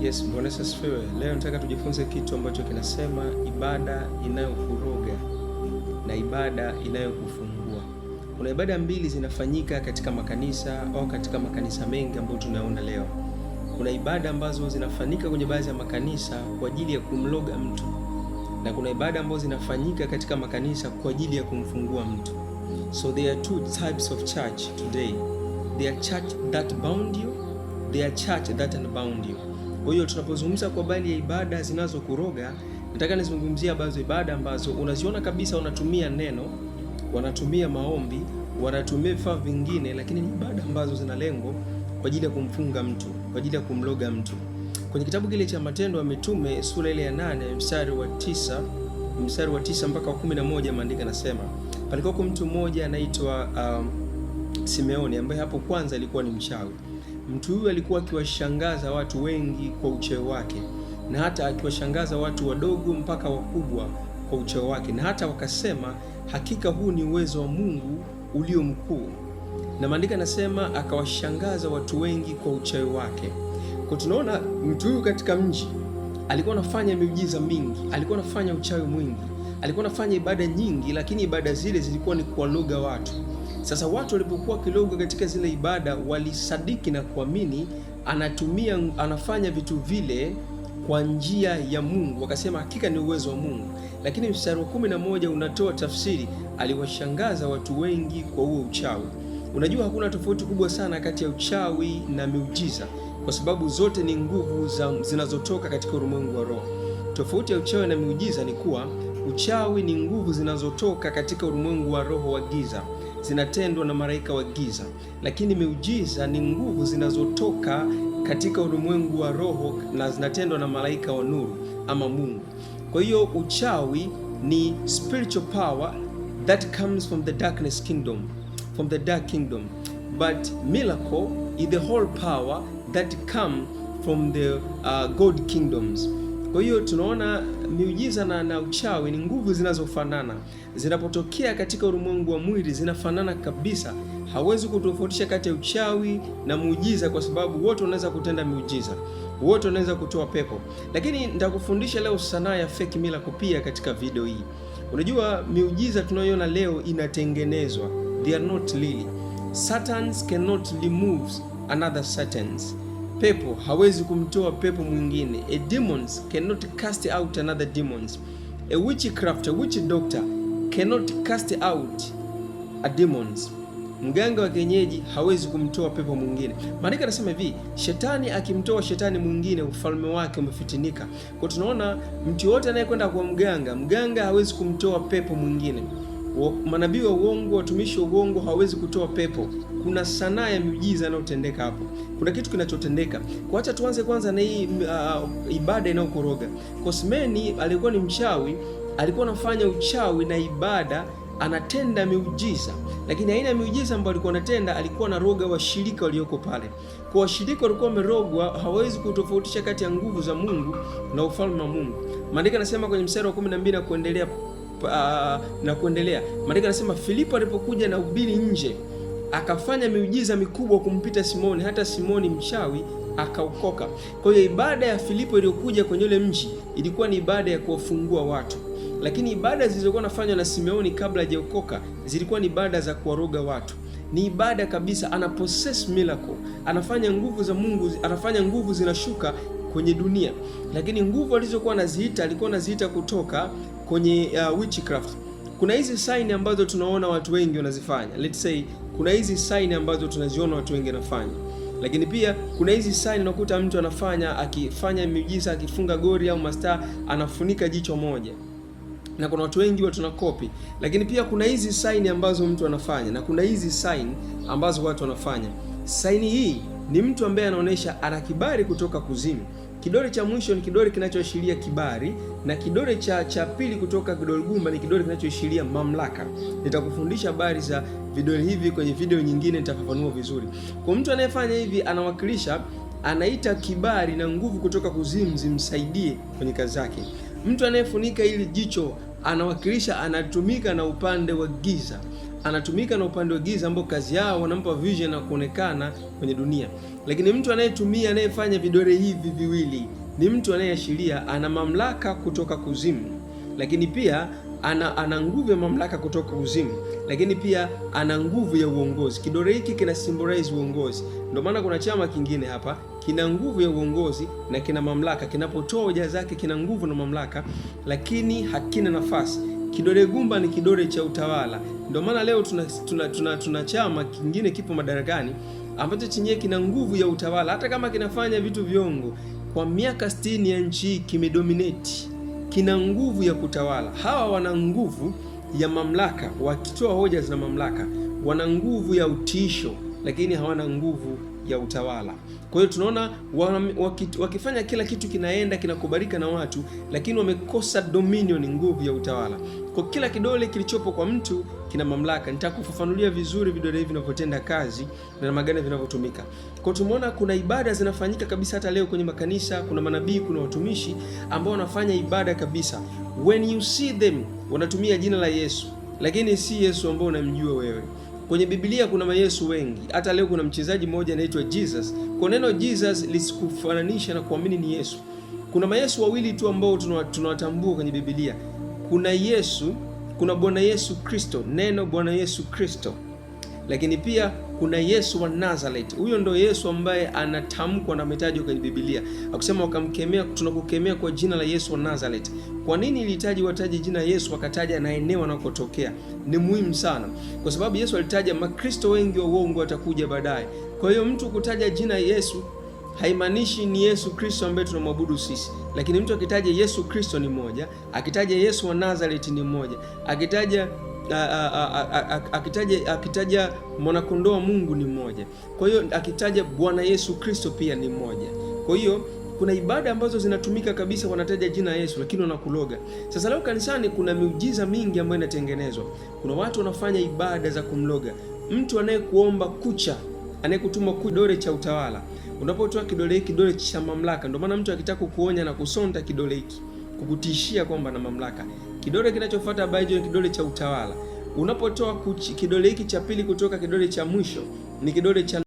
Yes, Bwana Yesu asifiwe. Leo nataka tujifunze kitu ambacho kinasema ibada inayokuroga na ibada inayokufungua. Kuna ibada mbili zinafanyika katika makanisa au katika makanisa mengi ambayo tunaona leo. Kuna ibada ambazo zinafanyika kwenye baadhi ya makanisa kwa ajili ya kumloga mtu, na kuna ibada ambazo zinafanyika katika makanisa kwa ajili ya kumfungua mtu. So there are two types of church today. There are church that bound you, there are church that unbound you. Kwa hiyo tunapozungumza kwa habari ya ibada zinazokuroga, nataka nizungumzie habari ibada ambazo unaziona kabisa wanatumia neno, wanatumia maombi, wanatumia vifaa vingine, lakini ni ibada ambazo zina lengo kwa ajili ya kumfunga mtu, kwa ajili ya kumloga mtu. Kwenye kitabu kile cha Matendo ya Mitume sura ile ya 8 mstari wa 9 mpaka wa 11, maandiko yanasema palikuwa mtu mmoja anaitwa Simeoni, ambaye hapo kwanza alikuwa ni mchawi. Mtu huyu alikuwa akiwashangaza watu wengi kwa uchawi wake, na hata akiwashangaza watu wadogo mpaka wakubwa kwa uchawi wake, na hata wakasema hakika huu ni uwezo wa Mungu ulio mkuu. Na maandiko yanasema akawashangaza watu wengi kwa uchawi wake. Kwa tunaona mtu huyu katika mji alikuwa anafanya miujiza mingi, alikuwa anafanya uchawi mwingi, alikuwa anafanya ibada nyingi, lakini ibada zile zilikuwa ni kuwaloga watu. Sasa watu walipokuwa kilogo katika zile ibada, walisadiki na kuamini anafanya vitu vile kwa njia ya Mungu, wakasema hakika ni uwezo wa Mungu. Lakini mstari wa 11 unatoa tafsiri, aliwashangaza watu wengi kwa huo uchawi. Unajua hakuna tofauti kubwa sana kati ya uchawi na miujiza, kwa sababu zote ni nguvu zinazotoka katika ulimwengu wa roho. Tofauti ya uchawi na miujiza ni kuwa uchawi ni nguvu zinazotoka katika ulimwengu wa roho wa giza, zinatendwa na malaika wa giza, lakini miujiza ni nguvu zinazotoka katika ulimwengu wa roho na zinatendwa na malaika wa nuru ama Mungu. Kwa hiyo uchawi ni spiritual power that comes from the darkness kingdom, from the dark kingdom, but miracle is the whole power that come from the God kingdoms. Kwa hiyo tunaona miujiza na uchawi ni nguvu zinazofanana. Zinapotokea katika ulimwengu wa mwili zinafanana kabisa. Hawezi kutofautisha kati ya uchawi na muujiza, kwa sababu wote wanaweza kutenda miujiza, wote wanaweza kutoa pepo. Lakini nitakufundisha leo sanaa ya fake miracle pia katika video hii. Unajua miujiza tunayoona leo inatengenezwa. They are not really. Satans cannot remove another satans. Pepo hawezi kumtoa pepo mwingine. A demons cannot cast out another demons. A witchcraft, a witch doctor cannot cast out a demons. Mganga wa kienyeji hawezi kumtoa pepo mwingine. Maandiko yanasema hivi, shetani akimtoa shetani mwingine ufalme wake umefitinika. Kwa tunaona mtu yote anayekwenda kwa mganga hawezi kumtoa pepo mwingine. Manabii wa uongo, watumishi wa uongo hawezi kutoa pepo. Kuna sanaa ya miujiza inayotendeka hapo. Kuna kitu kinachotendeka. Kwa acha tuanze kwanza na hii ibada inayokoroga. Cosmeni alikuwa ni mchawi, alikuwa anafanya uchawi na ibada, anatenda miujiza. Lakini aina ya miujiza ambayo alikuwa anatenda, alikuwa anaroga washirika walioko pale. Kwa washirika walikuwa wamerogwa, hawezi kutofautisha kati ya nguvu za Mungu na ufalme wa Mungu. Maandiko yanasema kwenye mstari wa 12 na kuendelea, maandiko yanasema Filipo alipokuja na ubiri nje, akafanya miujiza mikubwa kumpita Simoni, hata Simoni mchawi akaokoka. Kwa hiyo ibada ya Filipo iliyokuja kwenye ule mji ilikuwa ni ibada ya kuwafungua watu, lakini ibada zilizokuwa nafanywa na Simeoni kabla hajaokoka zilikuwa ni ibada za kuwaroga watu. Ni ibada kabisa, ana possess miracle, anafanya nguvu za Mungu, anafanya nguvu zinashuka kwenye dunia. Lakini nguvu alizokuwa anaziita, alikuwa anaziita kutoka kwenye witchcraft. Kuna hizi sign ambazo tunaona watu wengi wanazifanya. Let's say kuna hizi sign ambazo tunaziona watu wengi wanafanya. Lakini pia kuna hizi sign unakuta mtu akifanya miujiza, akifunga gori au mastaa, anafunika jicho moja. Na kuna watu wengi watu tunakopi. Lakini pia kuna hizi sign ambazo mtu anafanya, na kuna hizi sign ambazo watu wanafanya. Sign hii ni mtu ambaye anaonesha ana kibali kutoka kuzimu. Kidole cha mwisho ni kidole kinachoashiria kibali, na kidole cha pili kutoka kidole gumba ni kidole kinachoashiria mamlaka. Nitakufundisha habari za vidole hivi kwenye video nyingine, nitafafanua vizuri. Kwa mtu anayefanya hivi anawakilisha, anaita kibali na nguvu kutoka kuzimu zimsaidie kwenye kazi yake. Mtu anayefunika ili jicho anawakilisha, anatumika na upande wa giza. anatumika na upande wa giza ambao kazi yao wanampa vision na kuonekana kwenye dunia. Lakini mtu anayefanya vidole hivi viwili ni mtu anayeashiria ana mamlaka kutoka kuzimu, lakini pia ana nguvu ya mamlaka kutoka kuzimu, lakini pia ana nguvu ya uongozi. Kidole hiki kina symbolize uongozi. Ndio maana kuna chama kingine hapa kina nguvu ya uongozi na kina mamlaka, kinapotoa hoja zake kina nguvu na mamlaka, lakini hakina nafasi. Kidole gumba ni kidole cha utawala. Ndio maana leo tuna chama kingine kipo madarakani ambacho chenyewe kina nguvu ya utawala, hata kama kinafanya vitu viongo. Kwa miaka 60 ya nchi hii kimedominate, kina nguvu ya kutawala. Hawa wana nguvu ya mamlaka, wakitoa hoja za mamlaka, wana nguvu ya utiisho, lakini hawana nguvu ya utawala. Kwa hiyo tunaona wakifanya kila kitu kinaenda kinakubalika na watu, lakini wamekosa dominion, nguvu ya utawala. Kwa kila kidole kilichopo kwa mtu kina mamlaka. Nitakufafanulia vizuri vidole hivi vinavyotenda kazi na namna gani vinavyotumika. Kwa tumeona kuna ibada zinafanyika kabisa hata leo kwenye makanisa, kuna manabii, kuna watumishi ambao wanafanya ibada kabisa. When you see them wanatumia jina la Yesu, lakini si Yesu ambao unamjua wewe. Kwenye Biblia kuna mayesu wengi. Hata leo kuna mchezaji mmoja anaitwa Jesus. Kwa neno Jesus lisikufananisha na kuamini ni Yesu. Kuna mayesu wawili tu ambao tunawatambua kwenye Biblia. Kuna Yesu, kuna Bwana Yesu Kristo, neno Bwana Yesu Kristo. Lakini pia kuna Yesu wa Nazareth. Huyo ndo Yesu ambaye anatamkwa na ametajwa kwenye Biblia. Akisema wakamkemea, tunakukemea kwa jina la Yesu wa Nazareth. Kwa nini ilihitaji wataje jina Yesu wakataja na eneo anakotokea? Ni muhimu sana. Kwa sababu Yesu alitaja makristo wengi wa uongo watakuja baadaye. Kwa hiyo mtu kutaja jina Yesu haimaanishi ni Yesu Kristo ambaye tunamwabudu sisi. Lakini mtu akitaja Yesu Kristo ni moja, akitaja Yesu wa Nazareth ni moja, akitaja mwanakondoo wa Mungu ni mmoja. Kwa hiyo akitaja Bwana Yesu Kristo pia ni mmoja. Kwa hiyo kuna ibada ambazo zinatumika kabisa wanataja jina Yesu, lakini wanakuloga. Sasa leo kanisani kuna miujiza mingi ambayo inatengenezwa. Kuna watu wanafanya ibada za kumloga mtu anayekuomba kucha, anayekutuma kidole cha utawala. Unapotoa kidole hiki, kidole cha mamlaka. Ndio maana mtu akitaka kukuonya na kusonta kidole hiki, kukutishia kwamba na mamlaka. Kidole kinachofuata baadaye ni kidole cha utawala. Unapotoa kidole hiki cha pili kutoka kidole cha mwisho ni kidole cha